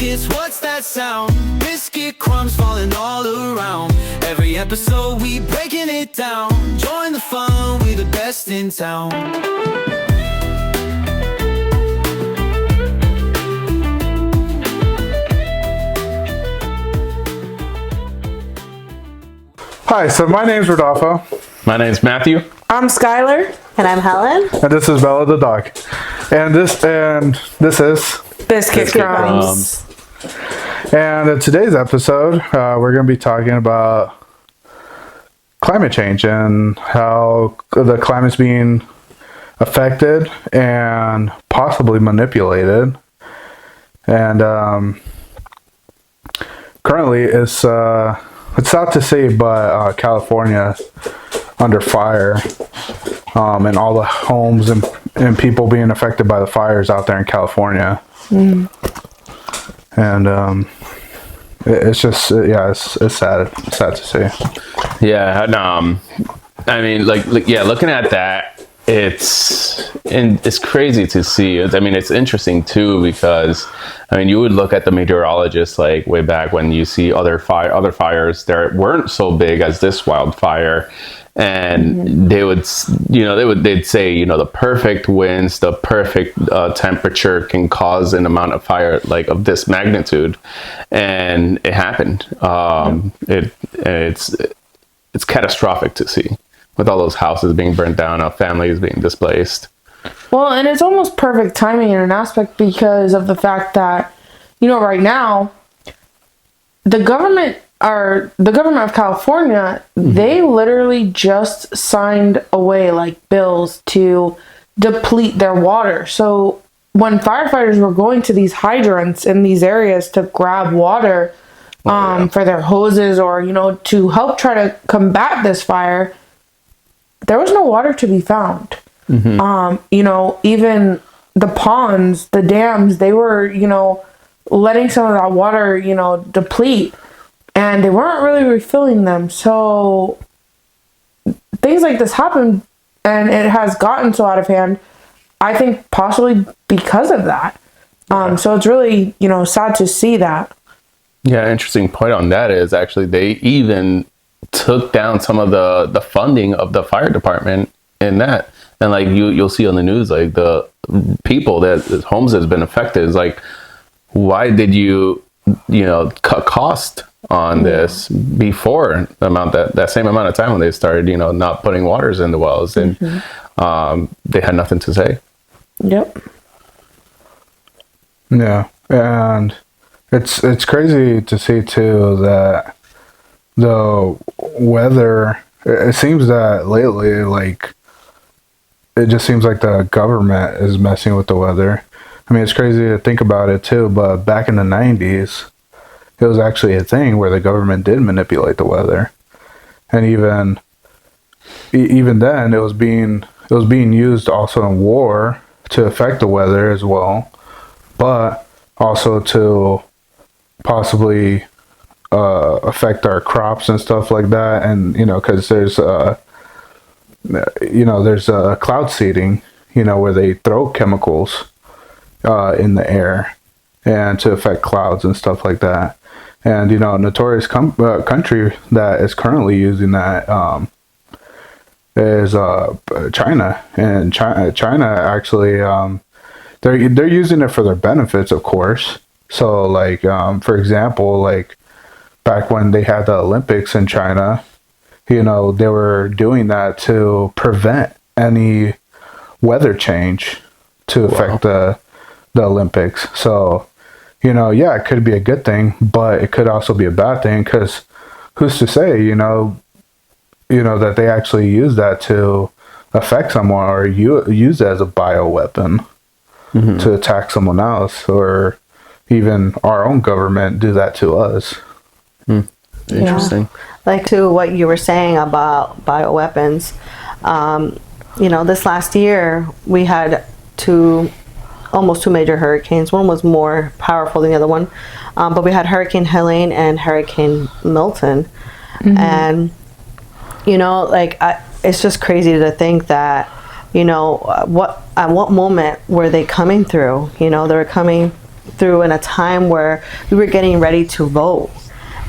biscuits, what's that sound? Biscuit crumbs falling all around. Every episode we breaking it down. Join the fun, we the best in town. Hi, so my name's Rodolfo. My name's Matthew. I'm Skylar. And I'm Helen. And this is Bella the dog. And this is Biscuit Crumbs. And in today's episode, we're going to be talking about climate change and how the climate's being affected and possibly manipulated. And currently, it's sad to say, but California under fire, and all the homes and people being affected by the fires out there in California. And it's just it's sad. It's sad to see. Yeah, and I mean, looking at that, it's crazy to see. I mean, it's interesting too, because I mean, you would look at the meteorologists like way back when you see other fires that weren't so big as this wildfire, and they'd say, the perfect winds, the perfect temperature can cause an amount of fire like of this magnitude, and it happened. It's catastrophic to see, with all those houses being burned down, families being displaced. Well, and it's almost perfect timing in an aspect because of the fact that, right now, the government of California, they literally just signed away like bills to deplete their water. So when firefighters were going to these hydrants in these areas to grab water for their hoses or, to help try to combat this fire, there was no water to be found. Even the ponds, the dams, they were, letting some of that water, deplete, and they weren't really refilling them. So things like this happen, and it has gotten so out of hand, I think possibly because of that. So it's really, sad to see that. Yeah, interesting point on that is actually they even took down some of the funding of the fire department in that. And like you'll see on the news, like the people that homes has been affected is like, why did you cut cost on this before that same amount of time when they started, not putting waters in the wells, and they had nothing to say. Yep. Yeah, and it's crazy to see too that the weather. It seems that lately, like, it just seems like the government is messing with the weather. I mean, it's crazy to think about it too, but back in the 90s, it was actually a thing where the government did manipulate the weather. And even then, it was being used also in war to affect the weather as well, but also to possibly affect our crops and stuff like that. And, because there's cloud seeding, where they throw chemicals in the air and to affect clouds and stuff like that. And, a notorious country that is currently using that is China. And China actually, they're using it for their benefits, of course. So, like, for example, like back when they had the Olympics in China, they were doing that to prevent any weather change to affect the Olympics. So, it could be a good thing, but it could also be a bad thing, because who's to say, that they actually use that to affect someone, or use it as a bioweapon to attack someone else, or even our own government do that to us. Interesting. Yeah. Like to what you were saying about bioweapons, this last year we had almost two major hurricanes. One was more powerful than the other one, but we had Hurricane Helene and Hurricane Milton. And it's just crazy to think that at what moment were they coming through? They were coming through in a time where we were getting ready to vote.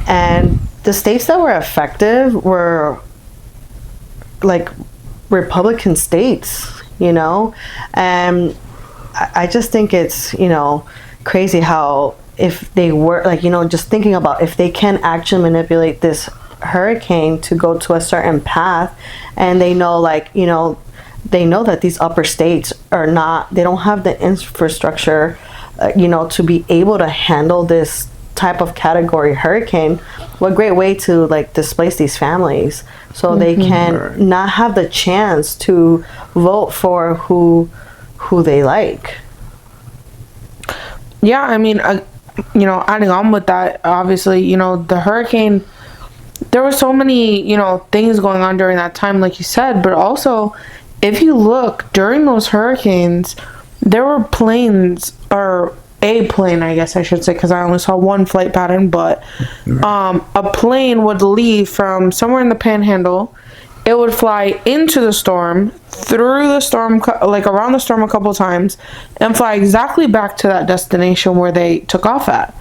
And the states that were affected were like Republican states, you know? And I just think it's, you know, crazy how if they were, like, you know, just thinking about if they can actually manipulate this hurricane to go to a certain path, and they know, like, you know, they know that these upper states are not, they don't have the infrastructure, you know, to be able to handle this type of category hurricane. What great way to like displace these families so they can not have the chance to vote for who they like. Yeah, I mean, you know, adding on with that, obviously, you know, the hurricane, there were so many, you know, things going on during that time, like you said, but also, if you look, during those hurricanes, there were planes, or a plane, I guess I should say, because I only saw one flight pattern, but a plane would leave from somewhere in the panhandle. It would fly into the storm, through the storm, like around the storm a couple of times, and fly exactly back to that destination where they took off at.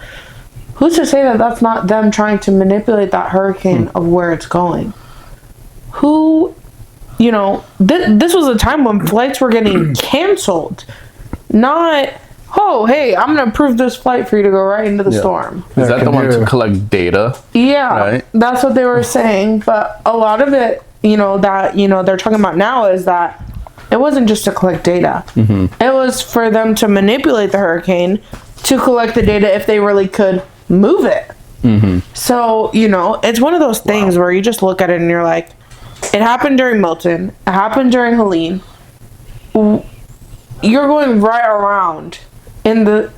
Who's to say that that's not them trying to manipulate that hurricane of where it's going? Who, you know, this was a time when flights were getting canceled, not, oh, hey, I'm going to approve this flight for you to go right into the storm. Is that the one to collect data? Yeah, right? That's what they were saying. But a lot of it, you know, that, you know, they're talking about now is that it wasn't just to collect data. It was for them to manipulate the hurricane to collect the data if they really could move it. So, you know, it's one of those things where you just look at it and you're like, it happened during Milton. It happened during Helene. You're going right around in the,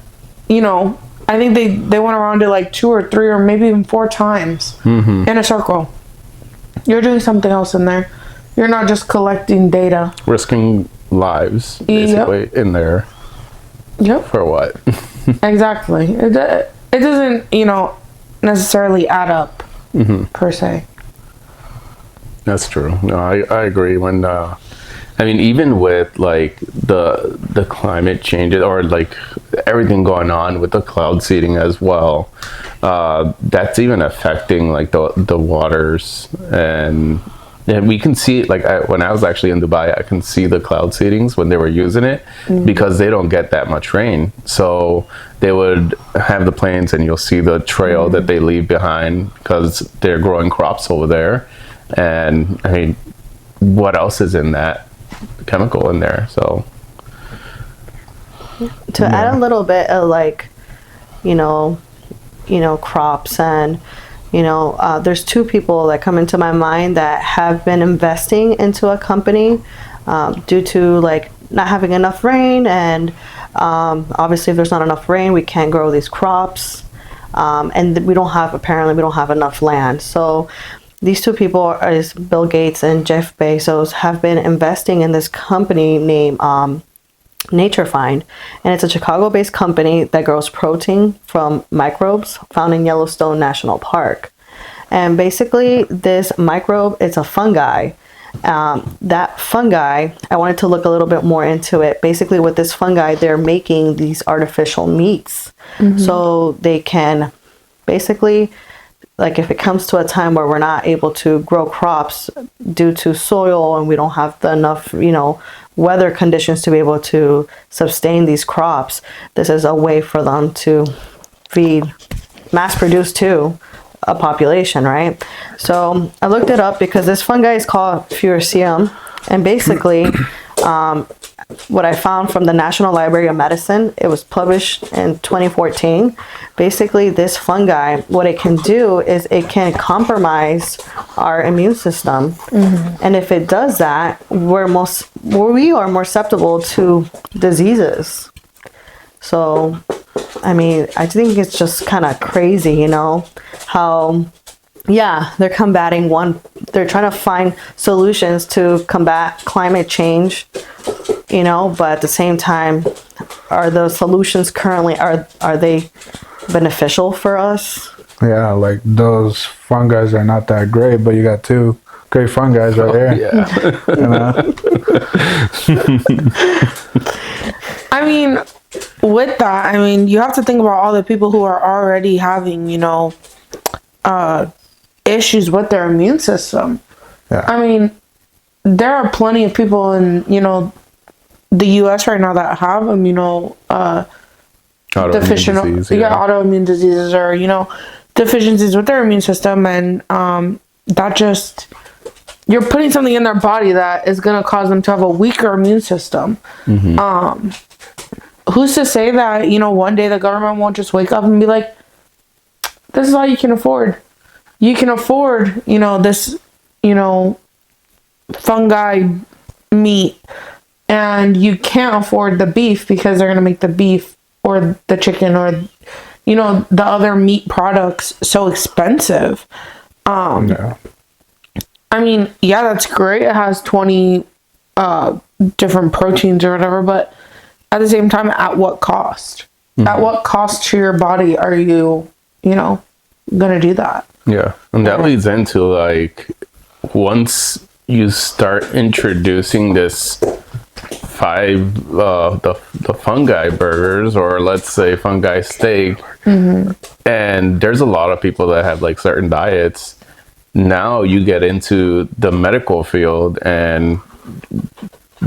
you know, I think they went around it like 2 or 3 or maybe even 4 times in a circle. You're doing something else in there. You're not just collecting data. Risking lives, basically, in there. Yep. For what? Exactly. It doesn't, you know, necessarily add up, per se. That's true. No, I agree. When I mean, even with like the climate changes, or like everything going on with the cloud seeding as well, that's even affecting like the waters, and we can see it. Like when I was actually in Dubai, I can see the cloud seedings when they were using it, because they don't get that much rain. So they would have the planes, and you'll see the trail that they leave behind because they're growing crops over there. And I mean, what else is in that chemical in there? So to add a little bit of like, you know, crops, and you know, there's 2 people that come into my mind that have been investing into a company due to like not having enough rain, and obviously if there's not enough rain, we can't grow these crops, and we don't have enough land. So these 2 people is Bill Gates and Jeff Bezos have been investing in this company named Nature Find, and it's a Chicago-based company that grows protein from microbes found in Yellowstone National Park. And basically, this microbe, it's a fungi. That fungi, I wanted to look a little bit more into it. Basically, with this fungi, they're making these artificial meats, so they can basically, like if it comes to a time where we're not able to grow crops due to soil and we don't have enough, you know, weather conditions to be able to sustain these crops, this is a way for them to feed, mass produce too, a population, right? So I looked it up because this fungi is called Fusarium, and basically what I found from the National Library of Medicine, it was published in 2014. Basically, this fungi, what it can do is it can compromise our immune system. And if it does that, we are more susceptible to diseases. So, I mean, I think it's just kind of crazy, you know, how, yeah, they're they're trying to find solutions to combat climate change, you know, but at the same time, are the solutions currently, are they beneficial for us? Yeah, like those fungi are not that great, but you got 2 great fungi right there. yeah. You know? I mean, with that, I mean, you have to think about all the people who are already having, issues with their immune system. Yeah. I mean, there are plenty of people in, the U.S. right now that have deficient, autoimmune diseases, or deficiencies with their immune system, and that just, you're putting something in their body that is going to cause them to have a weaker immune system. Who's to say that one day the government won't just wake up and be like, this is all you can afford. You can afford this fungi meat, and you can't afford the beef because they're going to make the beef or the chicken or the other meat products so expensive. No. I mean, yeah, that's great. It has 20 different proteins or whatever, but at the same time, at what cost? At what cost to your body are you gonna do that? Yeah, and that leads into like, once you start introducing this the fungi burgers, or let's say fungi steak, and there's a lot of people that have like certain diets. Now you get into the medical field, and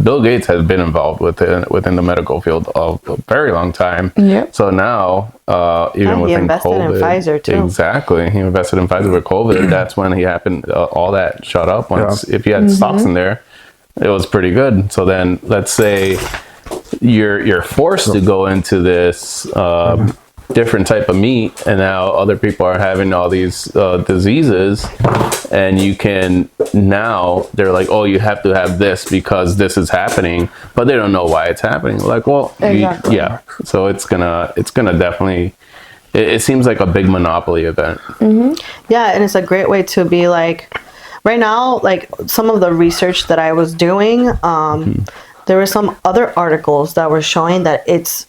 Bill Gates has been involved within the medical field of a very long time. Yep. So now, even he within invested COVID, in Pfizer too. Exactly, he invested in Pfizer with COVID. That's when he happened. All that shut up. Once, if you had stocks in there, it was pretty good. So then, let's say you're forced to go into this different type of meat, and now other people are having all these diseases, and they're like, oh, you have to have this because this is happening, but they don't know why it's happening. Like, well, exactly. So it's gonna definitely, it seems like a big monopoly event. Yeah, and it's a great way to be like, right now, like some of the research that I was doing, there were some other articles that were showing that it's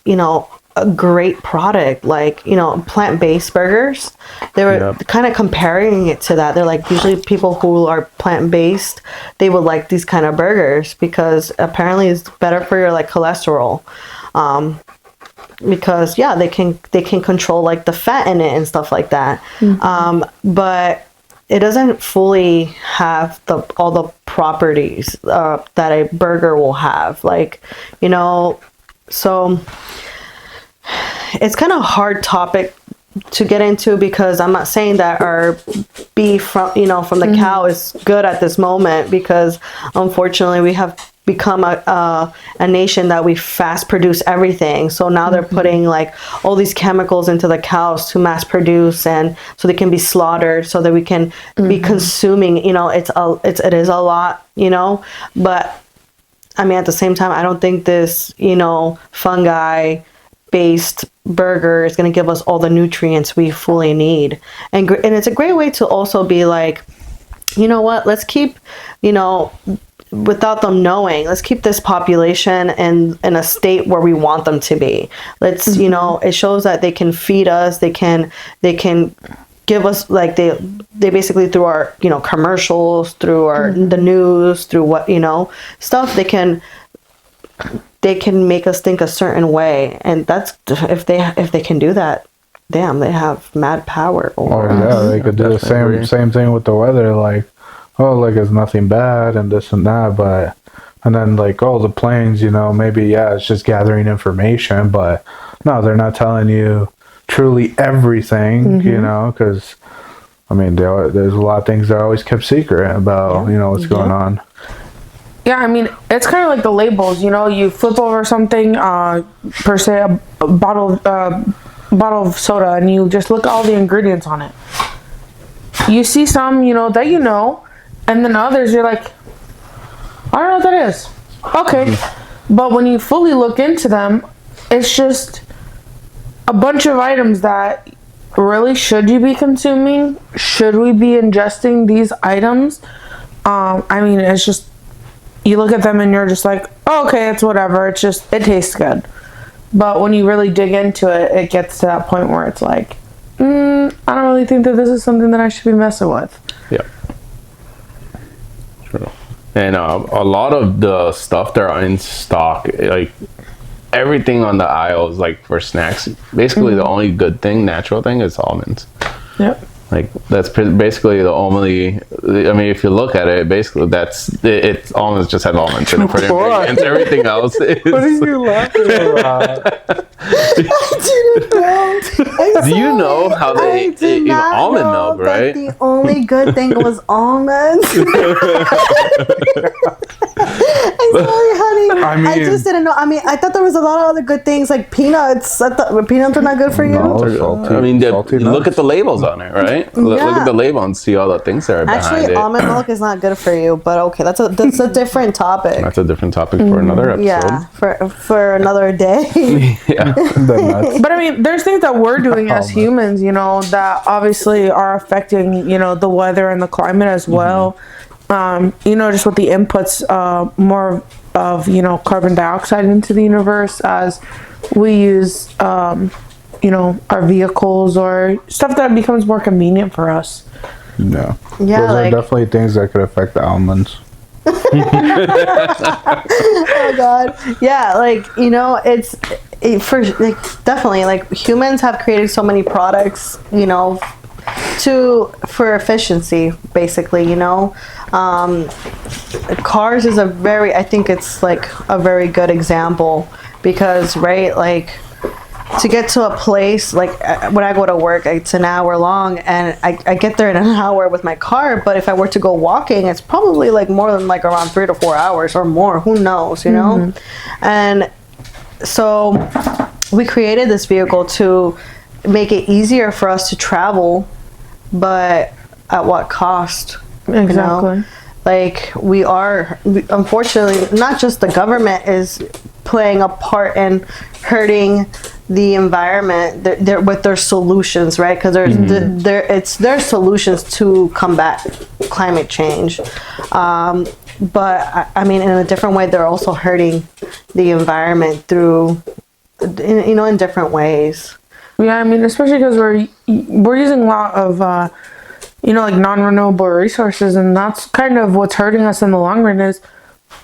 a great product, like plant-based burgers. They were kind of comparing it to that. They're like, usually people who are plant-based, they would like these kind of burgers because apparently it's better for your like cholesterol, because they can control like the fat in it and stuff like that. But it doesn't fully have all the properties that a burger will have, like so it's kind of a hard topic to get into, because I'm not saying that our beef from the cow is good at this moment, because unfortunately we have become a nation that we fast produce everything. So now they're putting like all these chemicals into the cows to mass produce, and so they can be slaughtered, so that we can be consuming. It is a lot, but I mean, at the same time, I don't think this fungi based burger is going to give us all the nutrients we fully need, and it's a great way to also be like, what, let's keep without them knowing, let's keep this population in a state where we want them to be. Let's it shows that they can feed us, they can give us, like, they basically, through our commercials, through our the news, through what stuff, they can make us think a certain way, and that's, if they can do that, damn, they have mad power over us. They could do the same thing with the weather, like, oh, like it's nothing bad and this and that, and then like, oh, the planes, maybe it's just gathering information, but no, they're not telling you truly everything, because I mean, there's a lot of things that are always kept secret about what's going on. Yeah, I mean, it's kind of like the labels, you flip over something, per se, a bottle of soda, and you just look at all the ingredients on it. You see some, that and then others you're like, I don't know what that is. Okay. But when you fully look into them, it's just a bunch of items that really, should you be consuming? Should we be ingesting these items? I mean, it's just, you look at them and you're just like, oh, okay, it's whatever. It's just, it tastes good. But when you really dig into it, it gets to that point where it's like, I don't really think that this is something that I should be messing with. Yeah. True. And a lot of the stuff that are in stock, like, everything on the aisles, like for snacks, basically the only good thing, natural thing, is almonds. Yep. Like that's basically the only. I mean, if you look at it, basically that's it. It's almonds just have almonds in it. For ingredients. Everything else is. What are you laughing about? Do you know how they eat almond milk, right? The only good thing was almonds. I'm sorry, honey. I mean- I just didn't know. I mean, I thought there was a lot of other good things like peanuts. I thought peanuts are not good for you. No, salty. I mean, salty look nuts. at the labels on it, right? Look Yeah. at the label and see all the things that are behind Actually, it. almond milk is not good for you. But okay, that's a different topic. That's a different topic for another episode. Yeah, for another day. Yeah. The nuts. But I mean, there's things that we're doing as humans, you know, that obviously are affecting, you know, the weather and the climate as well. You know, just with the inputs, more of, you know, carbon dioxide into the universe as we use, you know, our vehicles or stuff that becomes more convenient for us. No. Yeah, Those like- are definitely things that could affect the almonds. Oh God, yeah, like you know, for like definitely like humans have created so many products, you know, for efficiency, basically, you know. Cars is I think it's like a very good example because right, like to get to a place, like when I go to work, it's an hour long and I get there in an hour with my car, but if I were to go walking, it's probably like more than like around 3 to 4 hours or more, who knows, you know. And so we created this vehicle to make it easier for us to travel, but at what cost? Exactly. You know? Like unfortunately, not just the government is playing a part in hurting the environment they're with their solutions, right? Because it's their solutions to combat climate change. But I mean, in a different way, they're also hurting the environment through, you know, in different ways. Yeah, I mean, especially because we're using a lot of, you know, like non-renewable resources, and that's kind of what's hurting us in the long run. Is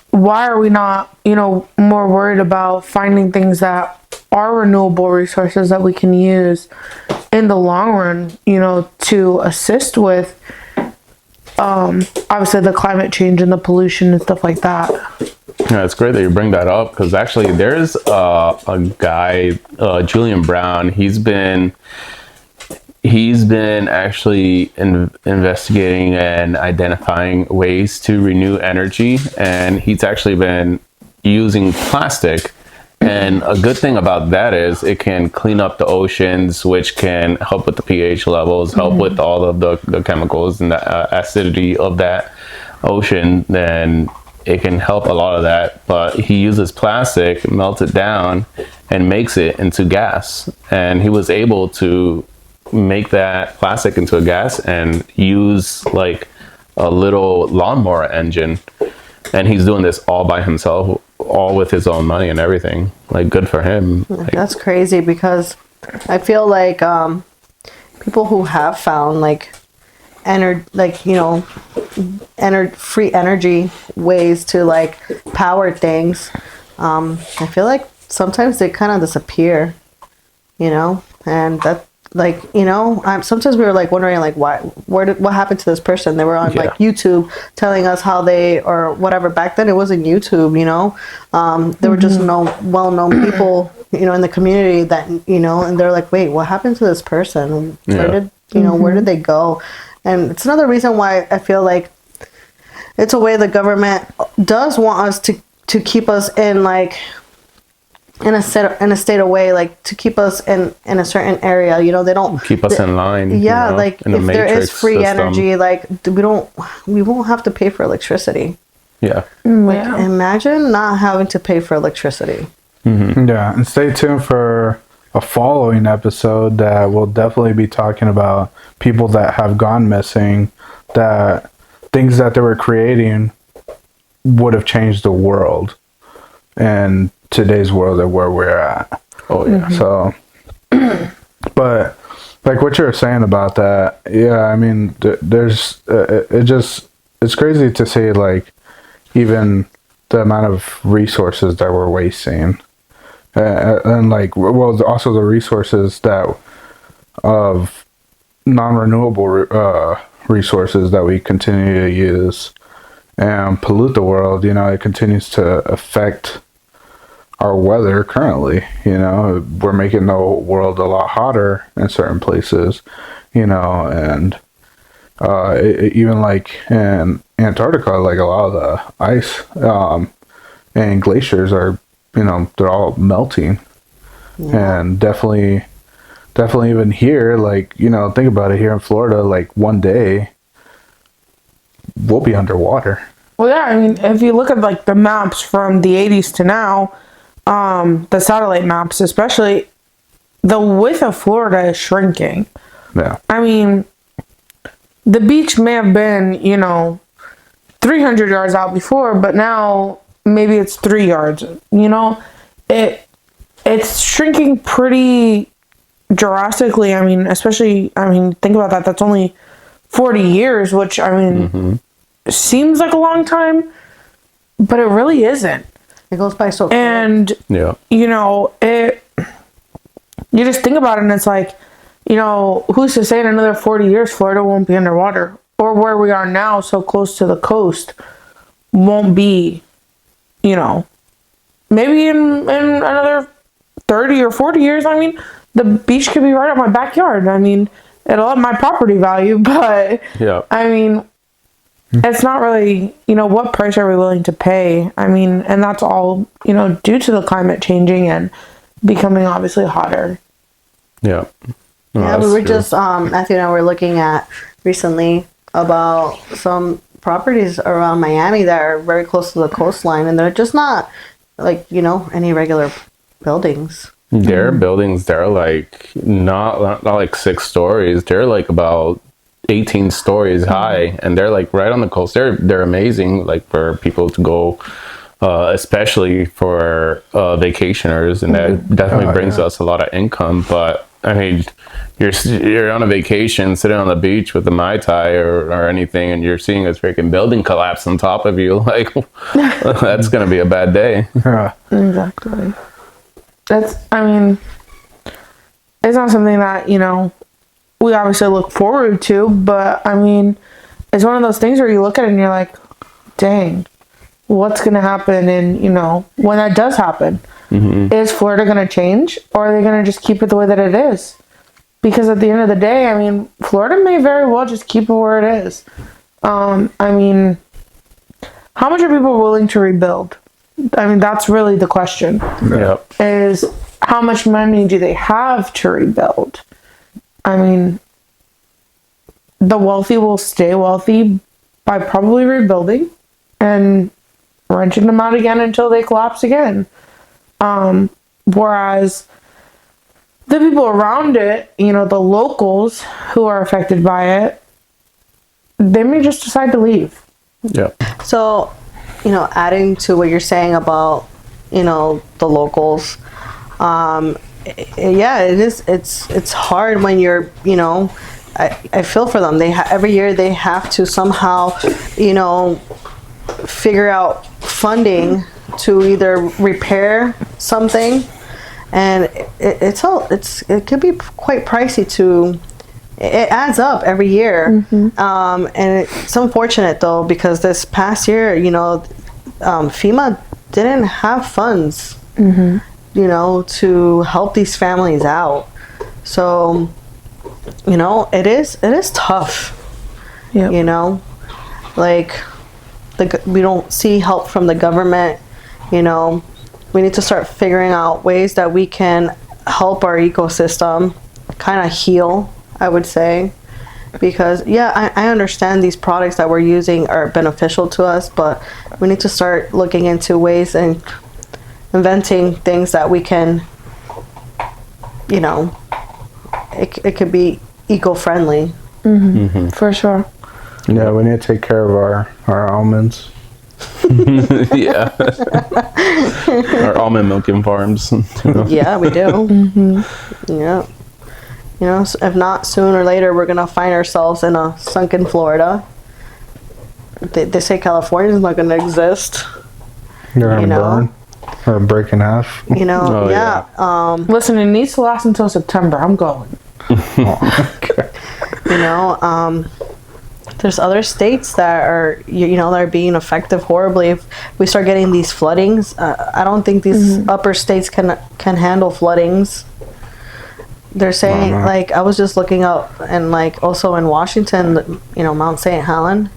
why are we not, you know, more worried about finding things that are renewable resources that we can use in the long run, you know, to assist with, obviously the climate change and the pollution and stuff like that. Yeah, it's great that you bring that up because actually there's a guy, Julian Brown. He's been actually investigating and identifying ways to renew energy, and he's actually been using plastic. And a good thing about that is it can clean up the oceans, which can help with the pH levels, help with all of the chemicals and the acidity of that ocean. Then it can help a lot of that. But he uses plastic, melts it down, and makes it into gas. And he was able to make that plastic into a gas and use like a little lawnmower engine. And he's doing this all by himself, all with his own money and everything. Like, good for him. Like, That's crazy because I feel like people who have found like free energy ways to like power things, I feel like sometimes they kind of disappear, you know, and that. Like, you know, sometimes we were like wondering like what happened to this person? They were on like YouTube telling us how they or whatever. Back then it wasn't YouTube, you know. There were just well-known people, you know, in the community that, you know, and they're like, wait, what happened to this person? Where did they go? And it's another reason why I feel like it's a way the government does want us to keep us in like in a state of way, like to keep us in a certain area, you know. They don't keep us in line. Yeah, you know, like if there is free energy, like we won't have to pay for electricity. Yeah. Yeah. Imagine not having to pay for electricity. Yeah, and stay tuned for a following episode that will definitely be talking about people that have gone missing, that things that they were creating would have changed the world and today's world and where we're at. Oh yeah. So, but like what you're saying about that, yeah, I mean, there's it's crazy to see like even the amount of resources that we're wasting. and like, well, also the resources that of non-renewable resources that we continue to use and pollute the world. You know, it continues to affect our weather currently. You know, we're making the world a lot hotter in certain places, you know, and even like in Antarctica, like a lot of the ice and glaciers are, you know, they're all melting. And definitely even here, like, you know, think about it, here in Florida, like one day we'll be underwater. Well, yeah, I mean, if you look at like the maps from the 80s to now, the satellite maps especially, the width of Florida is shrinking. Yeah. I mean, the beach may have been, you know, 300 yards out before, but now maybe it's 3 yards. You know, it's shrinking pretty drastically. I mean, especially, I mean, think about that. That's only 40 years, which, I mean, seems like a long time, but it really isn't. It goes by so quick. And, you know, you just think about it and it's like, you know, who's to say in another 40 years Florida won't be underwater? Or where we are now, so close to the coast, won't be, you know, maybe in another 30 or 40 years, I mean, the beach could be right at my backyard. I mean, it'll have my property value, but, I mean, it's not really, you know, what price are we willing to pay? I mean, and that's all, you know, due to the climate changing and becoming obviously hotter. Yeah. No, yeah, we were true. just, Matthew and I were looking at recently about some properties around Miami that are very close to the coastline, and they're just not, like, you know, any regular buildings. Their buildings, they're like not like 6 stories. They're like about 18 stories high, and they're like right on the coast. They're amazing, like for people to go, especially for vacationers, and that definitely brings us a lot of income. But I mean, you're on a vacation, sitting on the beach with a Mai Tai or anything, and you're seeing a freaking building collapse on top of you. Like, that's gonna be a bad day. Yeah. Exactly. I mean, it's not something that, you know, we obviously look forward to, but I mean, it's one of those things where you look at it and you're like, dang, what's going to happen? And, you know, when that does happen, is Florida going to change, or are they going to just keep it the way that it is? Because at the end of the day, I mean, Florida may very well just keep it where it is. I mean, how much are people willing to rebuild? I mean, that's really the question. Is how much money do they have to rebuild? I mean, the wealthy will stay wealthy by probably rebuilding and renting them out again until they collapse again. Whereas the people around it, you know, the locals who are affected by it, they may just decide to leave. Yeah. So, you know, adding to what you're saying about, you know, the locals, yeah, it is. It's hard when you're, you know, I feel for them. Every year they have to somehow, you know, figure out funding to either repair something, and it could be quite pricey to. It adds up every year, and it's unfortunate though, because this past year, you know, FEMA didn't have funds, you know, to help these families out. So, you know, it is tough. Yep. You know, like we don't see help from the government. You know, we need to start figuring out ways that we can help our ecosystem kind of heal, I would say, because yeah, I understand these products that we're using are beneficial to us, but we need to start looking into ways and inventing things that we can, you know, it could be eco-friendly. For sure. Yeah, we need to take care of our almonds. Yeah. Our almond milking farms. Yeah, we do. Yeah. You know, if not sooner or later, we're going to find ourselves in a sunken Florida. They say California is not going to exist. They're You gonna know? burn. Or break in half. You know, Oh, yeah. Listen, it needs to last until September. I'm going. Okay. You know, there's other states that are, you know, that are being affected horribly. If we start getting these floodings, I don't think these upper states can handle floodings. They're saying, like, I was just looking up, and like also in Washington, you know, Mount St. Helen,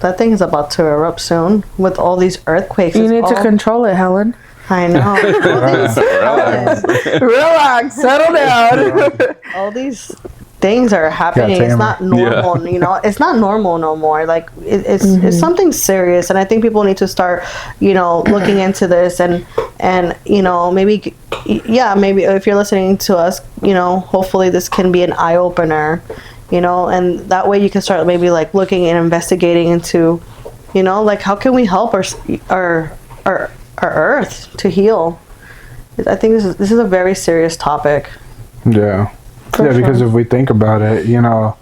that thing is about to erupt soon with all these earthquakes. You need to control it, Helen. I know. Relax, settle down. All these things are happening. tame It's not her. normal, you know. It's not normal no more. Like it's something serious, and I think people need to start, you know, looking into this and you know, maybe if you're listening to us, you know, hopefully this can be an eye opener, you know, and that way you can start maybe like looking and investigating into, you know, like how can we help our earth to heal. I think this is a very serious topic. Yeah. For Yeah, because sure. if we think about it, you know,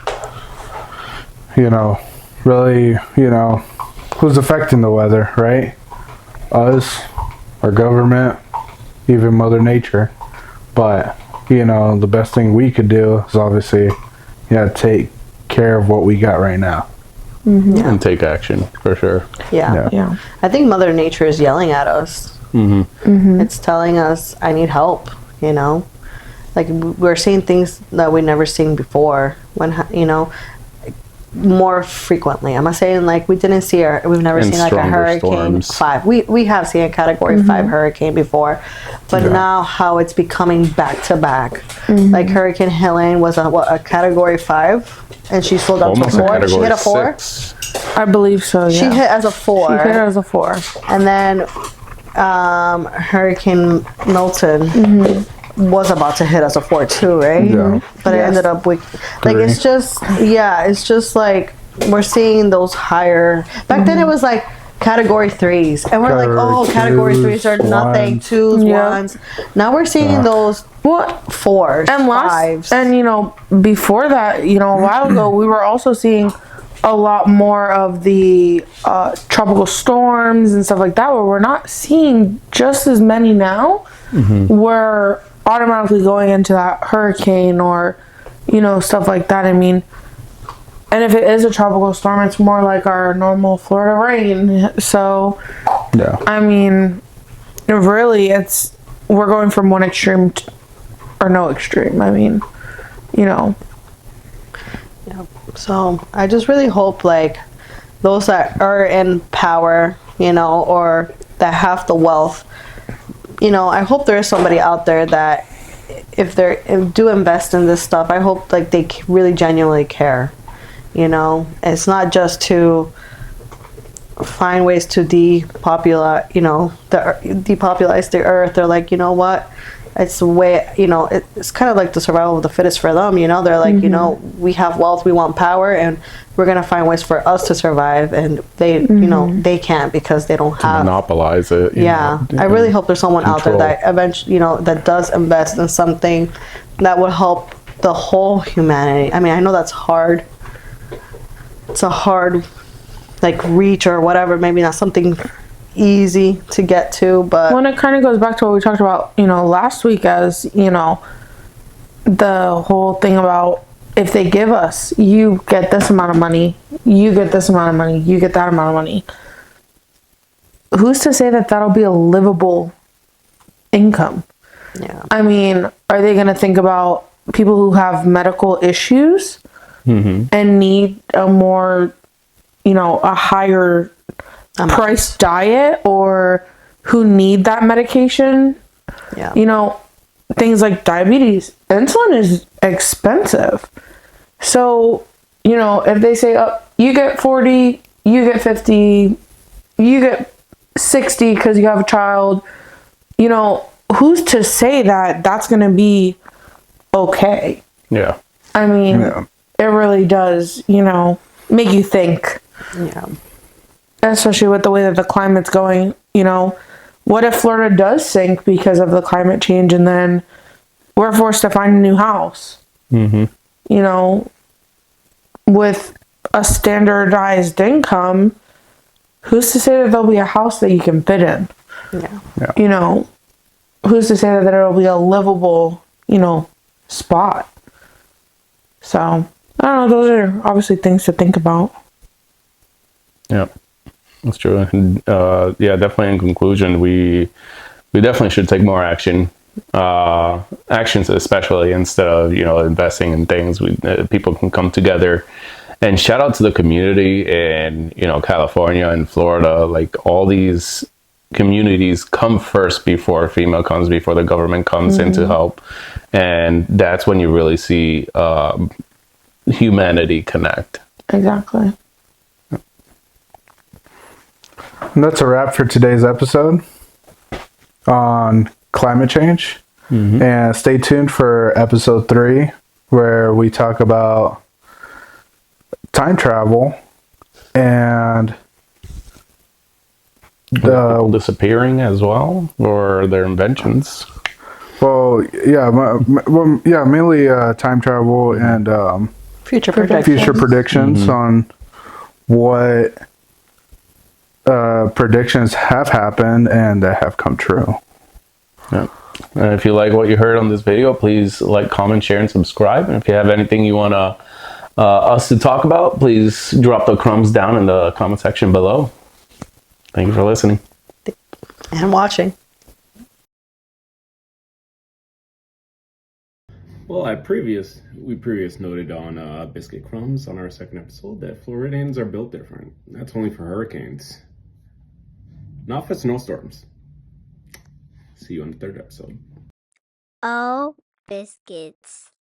really, you know, who's affecting the weather, right? Us, our government, even Mother Nature. But, you know, the best thing we could do is obviously, take care of what we got right now. And take action for sure. Yeah. Yeah. I think Mother Nature is yelling at us. It's telling us, I need help, you know? Like, we're seeing things that we've never seen before, when, you know, more frequently. I'm not saying, like, we've never And seen, like, a stronger Hurricane storms. 5. We have seen a Category 5 hurricane before, but now how it's becoming back to back. Like, Hurricane Helene was a Category 5, and she slowed down to a Almost a 4. She hit a category 4. 6. I believe so, yeah. She hit as a 4. She hit it as a 4. And then Hurricane Milton was about to hit us a 4 too, right? Yeah. But it ended up with like 3. it's just like we're seeing those higher. Back then it was like Category 3s, and we're like, oh, Category 3s are nothing, 2s, Yeah. 1s. Now we're seeing those What? 4s, And 5s. and you know, before that, you know, a while ago, we were also seeing a lot more of the tropical storms and stuff like that, where we're not seeing just as many now. We're automatically going into that hurricane or, you know, stuff like that. I mean, and if it is a tropical storm, it's more like our normal Florida rain. So, Yeah. I mean, really, we're going from one extreme or no extreme. I mean, you know. So I just really hope, like, those that are in power, you know, or that have the wealth, you know, I hope there is somebody out there that if do invest in this stuff, I hope like they really genuinely care, you know. It's not just to find ways to depopulate the earth. They're like, you know what, it's a way, you know, it's kind of like the survival of the fittest for them, you know. They're like, you know, we have wealth, we want power, and we're gonna find ways for us to survive, and they, you know, they can't because they don't have. Monopolize it. you Yeah, know, I really hope there's someone out there control. that eventually, you know, that does invest in something that would help the whole humanity. I mean, I know that's hard. It's a hard, like, reach or whatever. Maybe not something easy to get to, but When it kind of goes back to what we talked about, you know, last week, as you know, the whole thing about if they give us, you get this amount of money, you get this amount of money, you get that amount of money. Who's to say that that'll be a livable income? yeah, I mean, are they going to think about people who have medical issues and need a more, you know, a higher price diet, or who need that medication? yeah, You know, things like diabetes, insulin is expensive. So, you know, if they say, oh, you get 40, you get 50, you get 60 because you have a child, you know, who's to say that that's going to be okay? Yeah. I mean, it really does, you know, make you think. yeah. Especially with the way that the climate's going, you know, what if Florida does sink because of the climate change, and then we're forced to find a new house? You know, with a standardized income, who's to say that there'll be a house that you can fit in? Yeah. You know, who's to say that there'll be a livable, spot? So, I don't know, those are obviously things to think about. Yeah, that's true. And, yeah, definitely in conclusion, we definitely should take more actions, especially instead of, investing in things. People can come together. And shout out to the community in, California and Florida. Like, all these communities come first before FEMA comes, before the government comes in to help. And that's when you really see humanity connect. Exactly. And that's a wrap for today's episode on climate change. And stay tuned for episode 3, where we talk about time travel and People disappearing as well, or their inventions. well, yeah, mainly time travel and Future predictions. future predictions on what predictions have happened and that have come true. Yeah. And if you like what you heard on this video, please like, comment, share, and subscribe. And if you have anything you want us to talk about, please drop the crumbs down in the comment section below. Thank you for listening. And watching. Well, we previous noted on Biscuit Crumbs on our second episode that Floridians are built different. That's only for hurricanes, not for snowstorms. See you on the third episode. Oh, biscuits.